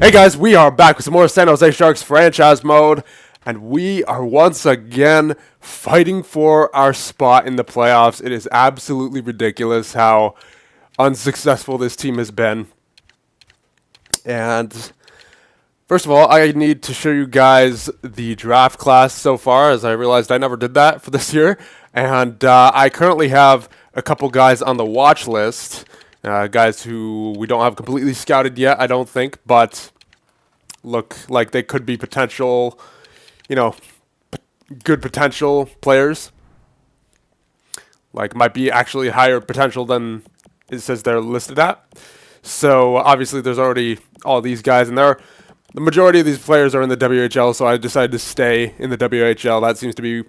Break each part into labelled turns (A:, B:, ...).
A: Hey guys, we are back with some more San Jose Sharks franchise mode, and we are once again fighting for our spot in the playoffs. It is absolutely ridiculous how unsuccessful this team has been. And first of all, I need to show you guys the draft class so far, as I realized I never did that for this year. And I currently have a couple guys on the watch list. Guys who we don't have completely scouted yet, I don't think, but look like they could be potential, good potential players. Like, might be actually higher potential than it says they're listed at. So, obviously, there's already all these guys, and the majority of these players are in the WHL, so I decided to stay in the WHL. That seems to be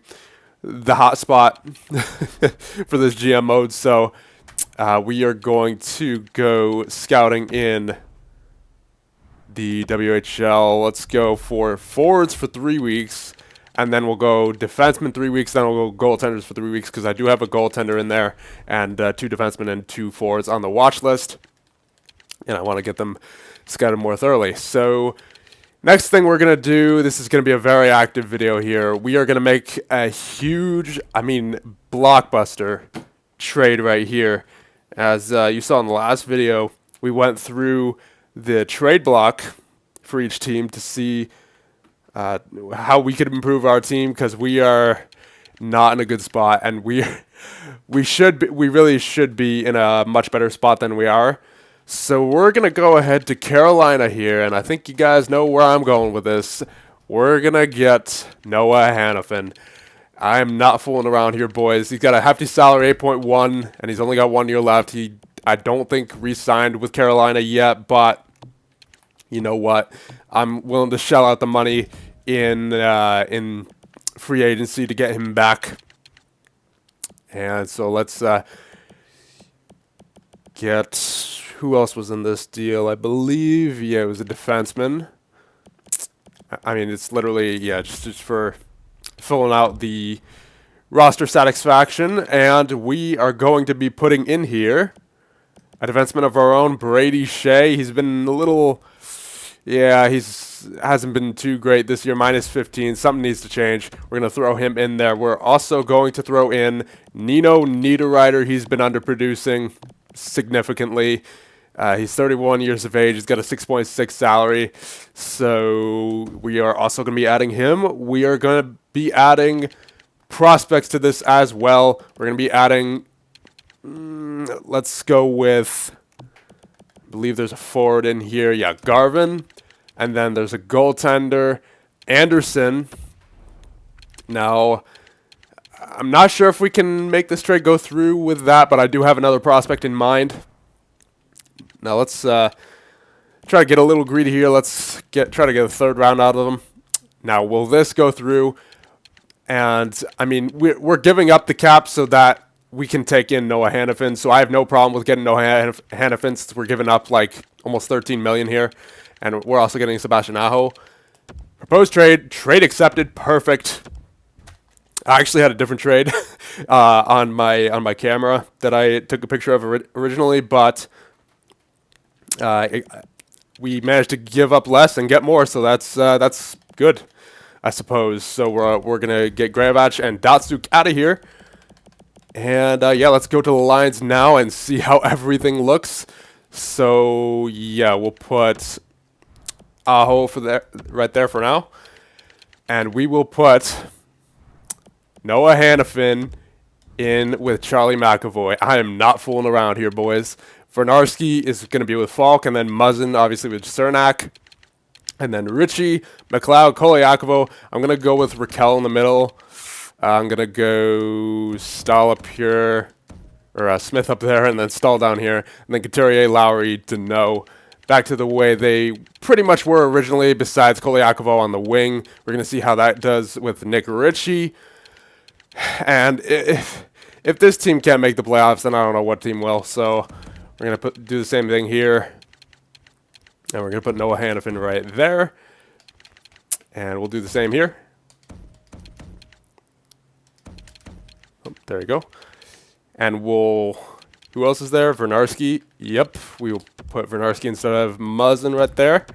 A: the hot spot for this GM mode, so we are going to go scouting in the WHL. Let's go for forwards for 3 weeks, and then we'll go defensemen 3 weeks, then we'll go goaltenders for 3 weeks, because I do have a goaltender in there, and 2 defensemen and 2 forwards on the watch list, and I want to get them scouted more thoroughly. So next thing we're going to do, this is going to be a very active video here. We are going to make a huge, blockbuster trade right here. As you saw in the last video, we went through the trade block for each team to see how we could improve our team, because we are not in a good spot, and we really should be in a much better spot than we are. So we're going to go ahead to Carolina here, and I think you guys know where I'm going with this. We're going to get Noah Hannafin. I'm not fooling around here, boys. He's got a hefty salary, 8.1, and he's only got 1 year left. I don't think re-signed with Carolina yet, but you know what? I'm willing to shell out the money in free agency to get him back. And so let's get... Who else was in this deal? I believe, it was a defenseman. I mean, it's literally, just for filling out the roster satisfaction. And we are going to be putting in here a defenseman of our own, Brady Shea. He's been a little, hasn't been too great this year, -15. Something needs to change. We're going to throw him in there. We're also going to throw in Nino Niederreiter. He's been underproducing significantly. He's 31 years of age. He's got a 6.6 salary. So we are also going to be adding him. We are going to be adding prospects to this as well. We're going to be adding, let's go with, I believe there's a forward in here. Yeah, Garvin. And then there's a goaltender, Anderson. Now, I'm not sure if we can make this trade go through with that, but I do have another prospect in mind. Now let's try to get a little greedy here. Let's try to get a third round out of them. Now, will this go through? And I mean, we're giving up the cap so that we can take in Noah Hannafin. So I have no problem with getting Noah Hannafin, since we're giving up like almost 13 million here, and we're also getting Sebastian Aho. Proposed trade accepted. Perfect. I actually had a different trade on my camera that I took a picture of originally, but we managed to give up less and get more, so that's good, I suppose. So we're gonna get Gravach and Datsuk out of here, and let's go to the lines now and see how everything looks. So we'll put Aho right there for now, and we will put Noah Hannafin in with Charlie McAvoy. I am not fooling around here, boys. Vernarski is going to be with Falk, and then Muzzin, obviously, with Cernak. And then Richie, McLeod, Koliakovo. I'm going to go with Raquel in the middle. I'm going to go Stahl up here, or Smith up there, and then Stahl down here. And then Couturier, Lowry, Deneau. Back to the way they pretty much were originally, besides Koliakovo on the wing. We're going to see how that does with Nick Ritchie. And if this team can't make the playoffs, then I don't know what team will. So we're going to do the same thing here. And we're going to put Noah Hannafin right there. And we'll do the same here. Oh, there you go. And we'll... Who else is there? Vernarski. Yep. We will put Vernarski instead of Muzzin right there.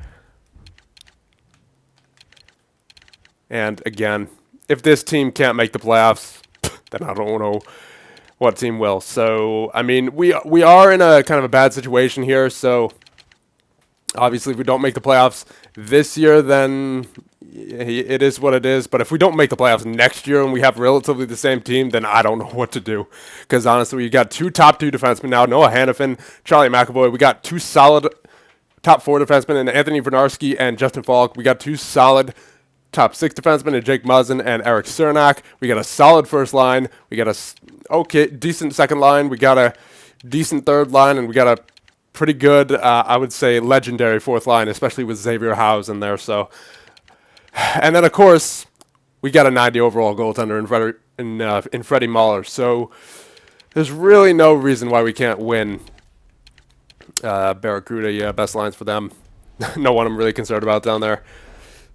A: And again, if this team can't make the playoffs, then I don't know what team will. So, I mean, we are in a kind of a bad situation here. So, obviously, if we don't make the playoffs this year, then it is what it is. But if we don't make the playoffs next year and we have relatively the same team, then I don't know what to do. Because honestly, we got top two defensemen now, Noah Hannafin, Charlie McAvoy. We got two solid top 4 defensemen in Anthony Venarski and Justin Falk. We got two solid top 6 defensemen in Jake Muzzin and Eric Cernak. We got a solid first line. We got a decent second line. We got a decent third line, and we got a pretty good, I would say, legendary fourth line, especially with Xavier Howes in there. So, and then of course we got a 90 overall goaltender in Freddie Mahler. So there's really no reason why we can't win. Barracuda, yeah, best lines for them. No one I'm really concerned about down there.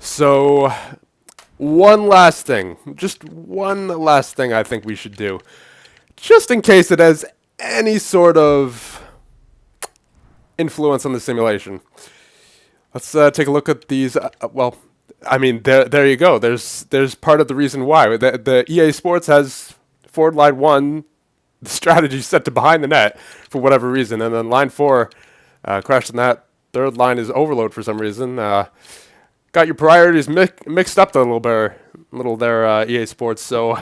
A: So, one last thing. Just one last thing I think we should do. Just in case it has any sort of influence on the simulation. Let's take a look at these. Well, I mean, there you go. There's part of the reason why. The EA Sports has forward line 1, the strategy set to behind the net for whatever reason, and then line 4 crashed in that. Third line is overload for some reason. Got your priorities mixed up a little there, EA Sports. So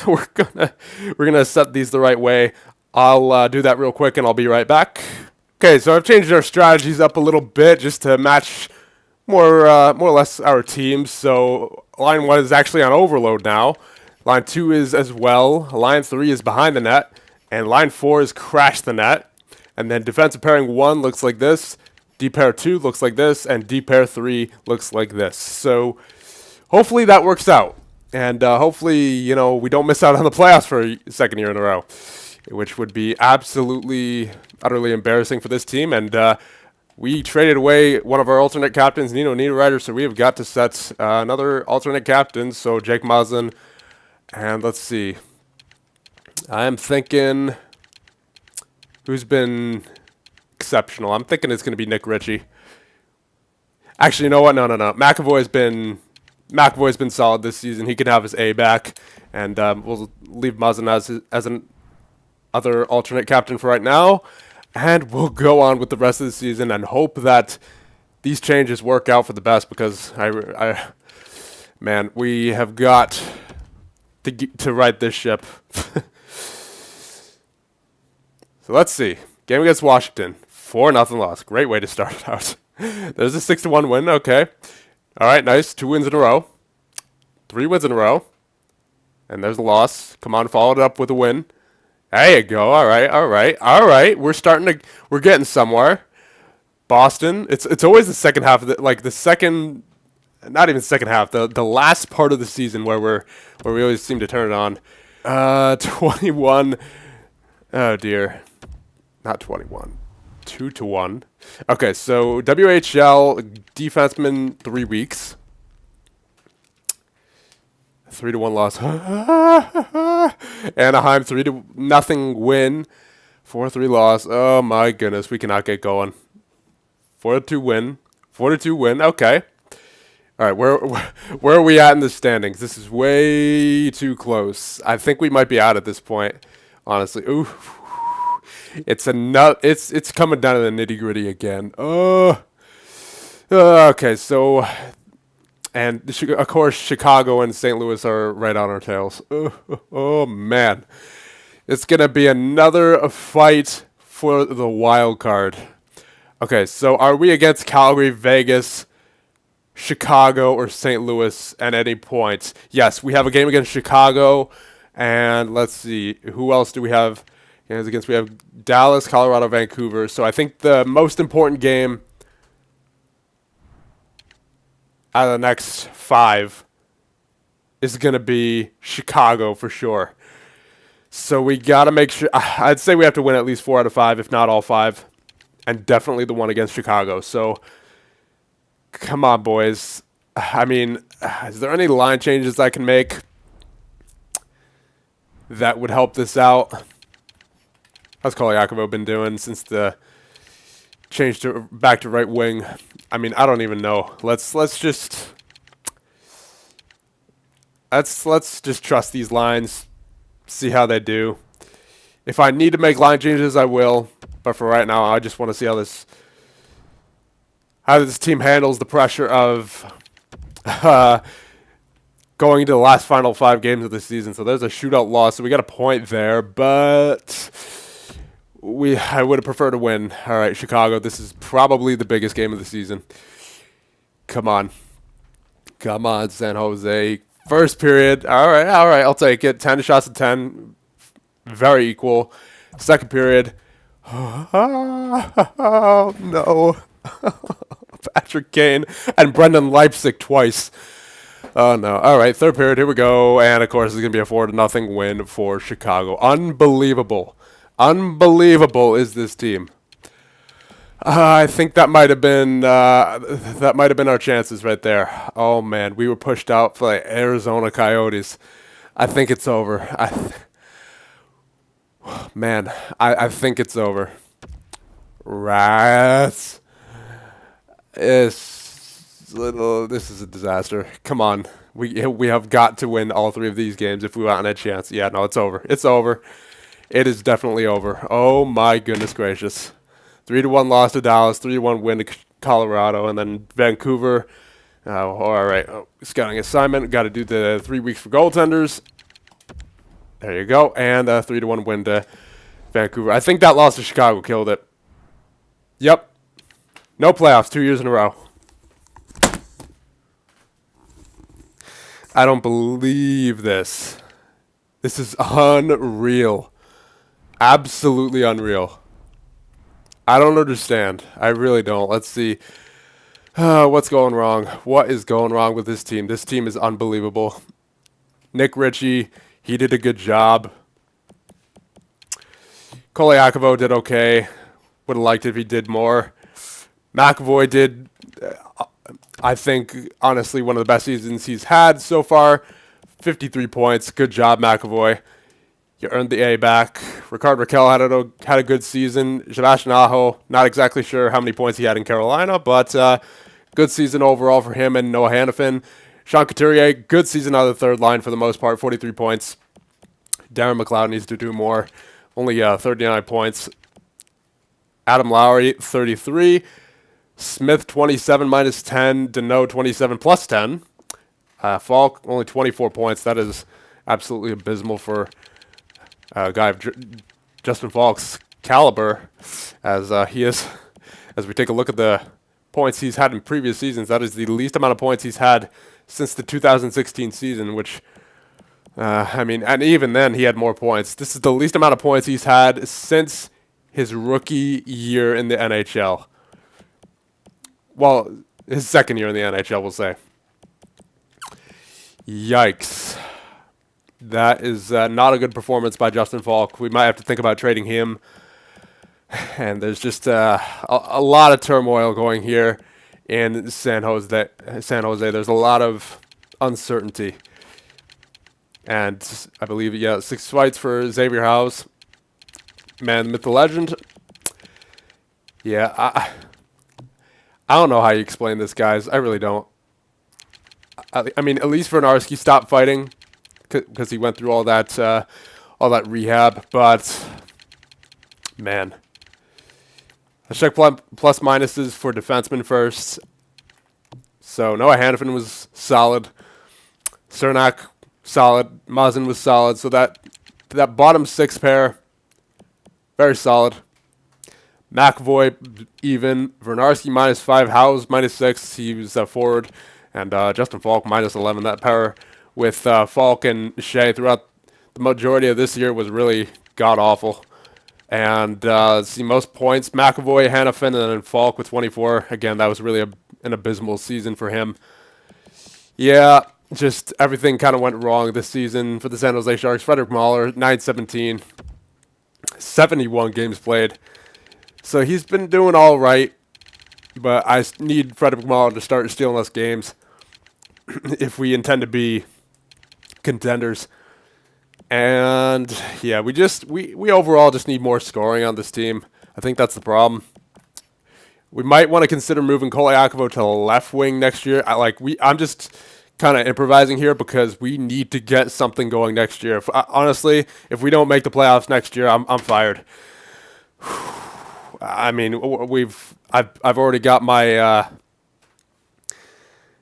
A: we're gonna set these the right way. I'll do that real quick, and I'll be right back. Okay, so I've changed our strategies up a little bit just to match more or less our teams. So line 1 is actually on overload now. Line 2 is as well. Line 3 is behind the net. And line 4 is crash the net. And then defensive pairing 1 looks like this. D pair 2 looks like this. And D pair 3 looks like this. So hopefully that works out. And hopefully, you know, we don't miss out on the playoffs for a second year in a row, which would be absolutely, utterly embarrassing for this team. And we traded away one of our alternate captains, Nino Niederreiter, so we have got to set another alternate captain. So Jake Muzzin. And let's see. I am thinking who's been exceptional. I'm thinking it's going to be Nick Ritchie. Actually, you know what? No. McAvoy's been solid this season. He can have his A back, and we'll leave Muzzin as an other alternate captain for right now, and we'll go on with the rest of the season and hope that these changes work out for the best, because man, we have got to right this ship. So let's see. Game against Washington. 4-0 loss. Great way to start it out. There's a 6-1 win. Okay. All right, nice. 2 wins in a row. 3 wins in a row. And there's a loss. Come on, followed it up with a win. There you go. All right. We're getting somewhere. Boston. It's always the second half of not even second half, the last part of the season where we always seem to turn it on. 21. Oh dear. Not 21. 2-1. Okay, so WHL defenseman 3 weeks. 3-1 loss. Anaheim 3-0 win. 4-3 loss. Oh my goodness, we cannot get going. 4-2 win. 4-2 win. Okay. All right, where are we at in the standings? This is way too close. I think we might be out at this point, honestly. Ooh. It's coming down to the nitty-gritty again. Okay, so, and of course Chicago and St. Louis are right on our tails. Oh man. It's going to be another fight for the wild card. Okay, so are we against Calgary, Vegas, Chicago, or St. Louis at any point? Yes, we have a game against Chicago, and let's see, who else do we have against? We have Dallas, Colorado, Vancouver. So I think the most important game out of the next 5 is going to be Chicago for sure. So we got to make sure, I'd say we have to win at least 4 out of 5, if not all 5, and definitely the one against Chicago. So come on, boys. I mean, is there any line changes I can make that would help this out? How's Koliakovo been doing since the change back to right wing? I mean, I don't even know. Let's just Let's just trust these lines, see how they do. If I need to make line changes, I will. But for right now, I just want to see how this team handles the pressure of going into the last final 5 games of the season. So there's a shootout loss, so we got a point there, but I would have preferred to win. All right, Chicago, this is probably the biggest game of the season. Come on. Come on, San Jose. First period. All right, I'll take it. 10 shots to 10. Very equal. Second period. Oh, no. Patrick Kane and Brendan Leipzig twice. Oh, no. All right, third period. Here we go. And, of course, it's going to be a 4-0 win for Chicago. Unbelievable. Unbelievable is this team. I think that might have been our chances right there. Oh man, we were pushed out for like Arizona Coyotes. I think it's over. I think it's over. Rats. This is a disaster. Come on, we have got to win all 3 of these games if we want a chance. Yeah, no, it's over. It's over. It is definitely over. Oh my goodness gracious. 3-1 loss to Dallas, 3-1 win to Colorado, and then Vancouver. All right, scouting assignment. Got to do the 3 weeks for goaltenders. There you go, and a 3-1 win to Vancouver. I think that loss to Chicago killed it. Yep, no playoffs 2 years in a row. I don't believe this. This is unreal. Absolutely unreal. I don't understand. I really don't. Let's see. What's going wrong? What is going wrong with this team? This team is unbelievable. Nick Ritchie, he did a good job. Koliakovo did okay. Would have liked it if he did more. McAvoy did, I think, honestly, one of the best seasons he's had so far. 53 points. Good job, McAvoy. You earned the A back. Ricard Raquel had a good season. Sebastian Aho, not exactly sure how many points he had in Carolina, but good season overall for him and Noah Hannafin. Sean Couturier, good season out of the third line for the most part, 43 points. Darren McLeod needs to do more, only 39 points. Adam Lowry, 33. Smith, 27 minus 10. Deneau, 27 plus 10. Falk, only 24 points. That is absolutely abysmal for a guy of Justin Falk's caliber, as he is. As we take a look at the points he's had in previous seasons, that is the least amount of points he's had since the 2016 season, which, and even then he had more points. This is the least amount of points he's had since his rookie year in the NHL. Well, his second year in the NHL, we'll say. Yikes. That is not a good performance by Justin Falk. We might have to think about trading him. And there's just a lot of turmoil going here in San Jose. There's a lot of uncertainty. And I believe, 6 fights for Xavier House. Man, myth, the legend. Yeah, I don't know how you explain this, guys. I really don't. I mean, at least Vernarski stopped fighting because he went through all that rehab. But man, let's check plus minuses for defensemen first. So Noah Hannafin was solid. Cernak solid. Mazin was solid. So that bottom 6 pair, very solid. McAvoy even. Vernarski -5. Howes -6. He was forward. And Justin Falk -11. That pair with Falk and Shea throughout the majority of this year was really god-awful. And see, most points, McAvoy, Hannafin, and then Falk with 24. Again, that was really an abysmal season for him. Yeah, just everything kind of went wrong this season for the San Jose Sharks. Frederick Mahler, 917. 71 games played. So he's been doing all right. But I need Frederick Mahler to start stealing us games if we intend to be contenders. And yeah, we overall just need more scoring on this team. I think that's the problem. We might want to consider moving Koliakovo to the left wing next year. I'm just kind of improvising here because we need to get something going next year. Honestly, if we don't make the playoffs next year, I'm fired. I mean, I've already got my.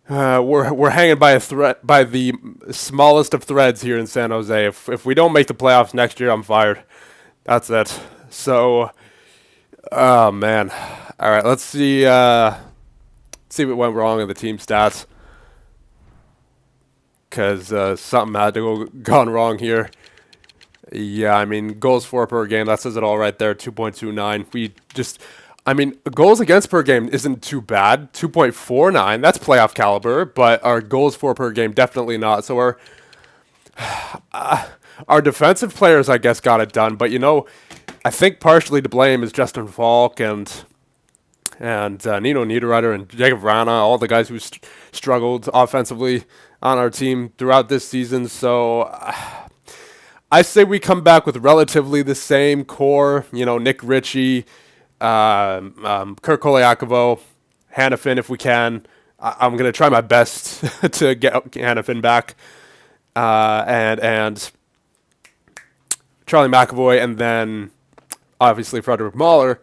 A: We're hanging by a thread, by the smallest of threads here in San Jose. If we don't make the playoffs next year, I'm fired. That's it. So, oh man. All right, let's see. See what went wrong in the team stats, because something had to go gone wrong here. Yeah, I mean, goals for per game, that says it all right there, 2.29. We just, I mean, goals against per game isn't too bad, 2.49. That's playoff caliber, but our goals for per game, definitely not. So our defensive players, I guess, got it done. But, you know, I think partially to blame is Justin Falk and Nino Niederreiter and Jacob Vrana, all the guys who struggled offensively on our team throughout this season. So I say we come back with relatively the same core. You know, Nick Ritchie, Kirk Koliakovo, Hannafin if we can. I'm going to try my best to get Hannafin back. And Charlie McAvoy, and then obviously Frederick Mahler.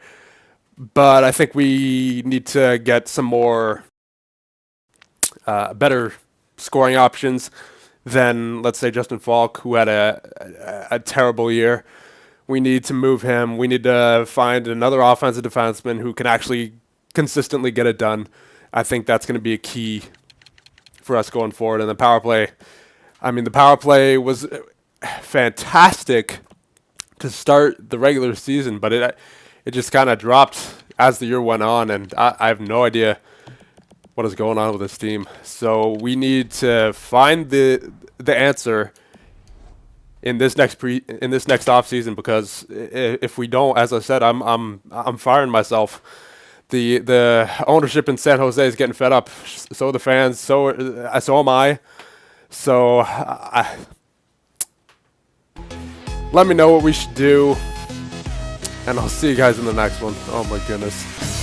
A: But I think we need to get some more better scoring options than, let's say, Justin Falk, who had a terrible year. We need to move him. We need to find another offensive defenseman who can actually consistently get it done. I think that's going to be a key for us going forward. And the power play, I mean, the power play was fantastic to start the regular season, but it just kind of dropped as the year went on, and I have no idea what is going on with this team. So we need to find the answer in this next off season, because if we don't, as I said, I'm firing myself. The ownership in San Jose is getting fed up. So are the fans. So am I. So let me know what we should do, and I'll see you guys in the next one. Oh my goodness.